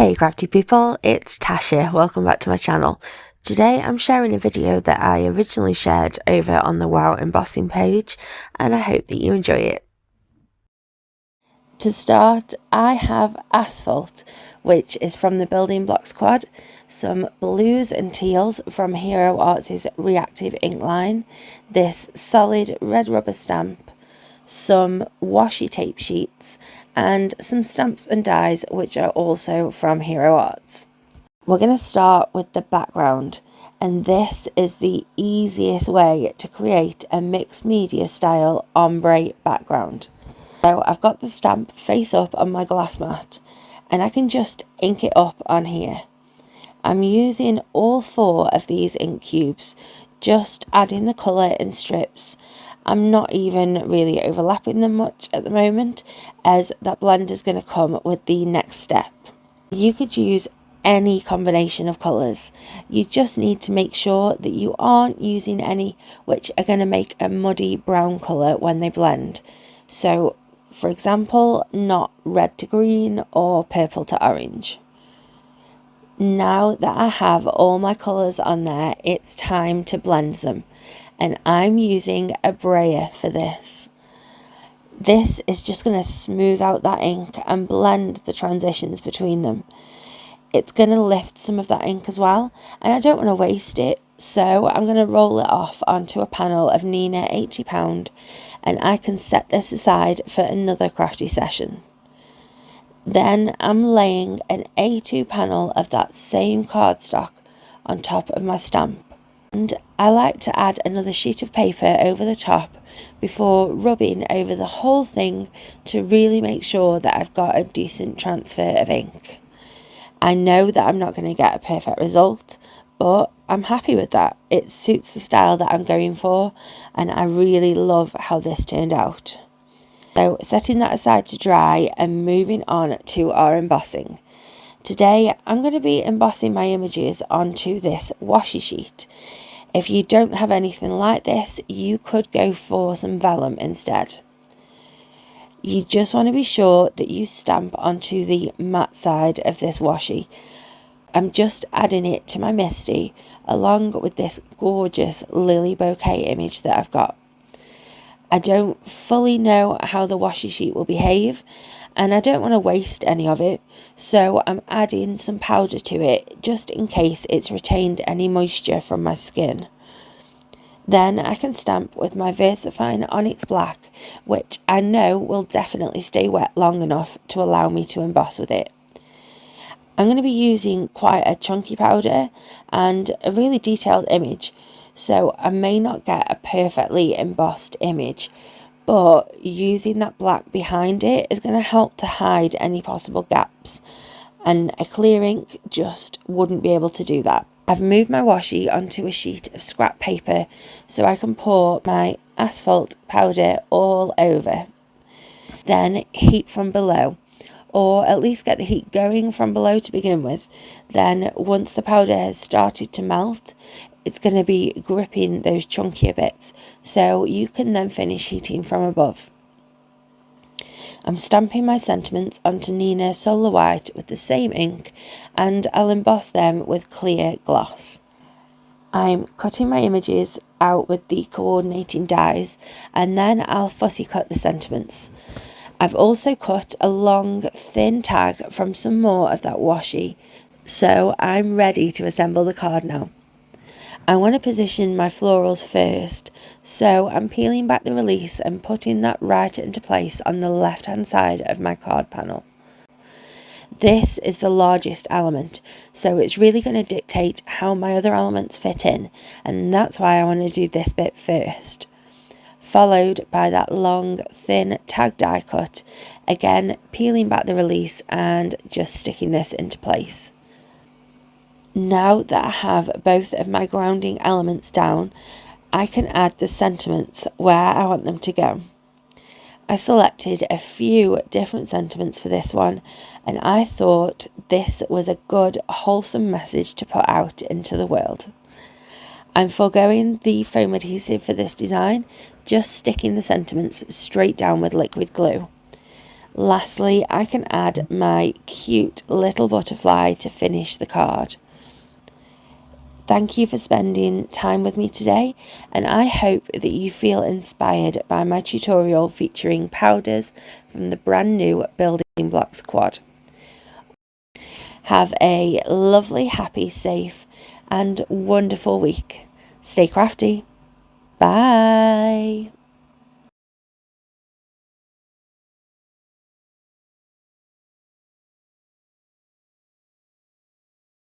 Hey crafty people, it's Tash here. Welcome back to my channel. Today I'm sharing a video that I originally shared over on the Wow Embossing page, and I hope that you enjoy it. To start, I have asphalt, which is from the building block squad, some blues and teals from Hero Arts' Reactive Ink line, this solid red rubber stamp, some washi tape sheets, and some stamps and dies which are also from Hero Arts. We're going to start with the background, and this is the easiest way to create a mixed media style ombre background. So I've got the stamp face up on my glass mat and I can just ink it up on here. I'm using all 4 of these ink cubes, just adding the colour in strips. I'm not even really overlapping them much at the moment, as that blend is going to come with the next step. You could use any combination of colours. You just need to make sure that you aren't using any which are going to make a muddy brown colour when they blend. So, for example, not red to green or purple to orange. Now that I have all my colours on there, it's time to blend them. And I'm using a brayer for this. This is just going to smooth out that ink and blend the transitions between them. It's going to lift some of that ink as well, and I don't want to waste it, so I'm going to roll it off onto a panel of Nina 80 and I can set this aside for another crafty session. Then I'm laying an A2 panel of that same cardstock on top of my stamp. And I like to add another sheet of paper over the top before rubbing over the whole thing to really make sure that I've got a decent transfer of ink. I know that I'm not going to get a perfect result, but I'm happy with that. It suits the style that I'm going for, and I really love how this turned out. So setting that aside to dry and moving on to our embossing. Today I'm going to be embossing my images onto this washi sheet. If you don't have anything like this, you could go for some vellum instead. You just want to be sure that you stamp onto the matte side of this washi. I'm just adding it to my Misty along with this gorgeous lily bouquet image that I've got. I don't fully know how the washi sheet will behave, and I don't want to waste any of it, so I'm adding some powder to it just in case it's retained any moisture from my skin. Then I can stamp with my VersaFine Onyx Black, which I know will definitely stay wet long enough to allow me to emboss with it. I'm going to be using quite a chunky powder and a really detailed image, so I may not get a perfectly embossed image, but using that black behind it is going to help to hide any possible gaps, and a clear ink just wouldn't be able to do that. I've moved my washi onto a sheet of scrap paper so I can pour my asphalt powder all over. Then heat from below, or at least get the heat going from below to begin with. Then once the powder has started to melt, it's going to be gripping those chunkier bits, so you can then finish heating from above. I'm stamping my sentiments onto Nina Solar White with the same ink, and I'll emboss them with clear gloss. I'm cutting my images out with the coordinating dies, and then I'll fussy cut the sentiments. I've also cut a long thin tag from some more of that washi, so I'm ready to assemble the card now. I want to position my florals first, so I'm peeling back the release and putting that right into place on the left hand side of my card panel. This is the largest element, so it's really going to dictate how my other elements fit in, and that's why I want to do this bit first. Followed by that long thin tag die cut, again peeling back the release and just sticking this into place. Now that I have both of my grounding elements down, I can add the sentiments where I want them to go. I selected a few different sentiments for this one, and I thought this was a good, wholesome message to put out into the world. I'm foregoing the foam adhesive for this design, just sticking the sentiments straight down with liquid glue. Lastly, I can add my cute little butterfly to finish the card. Thank you for spending time with me today, and I hope that you feel inspired by my tutorial featuring powders from the brand new Building Blocks quad. Have a lovely, happy, safe and wonderful week. Stay crafty. Bye.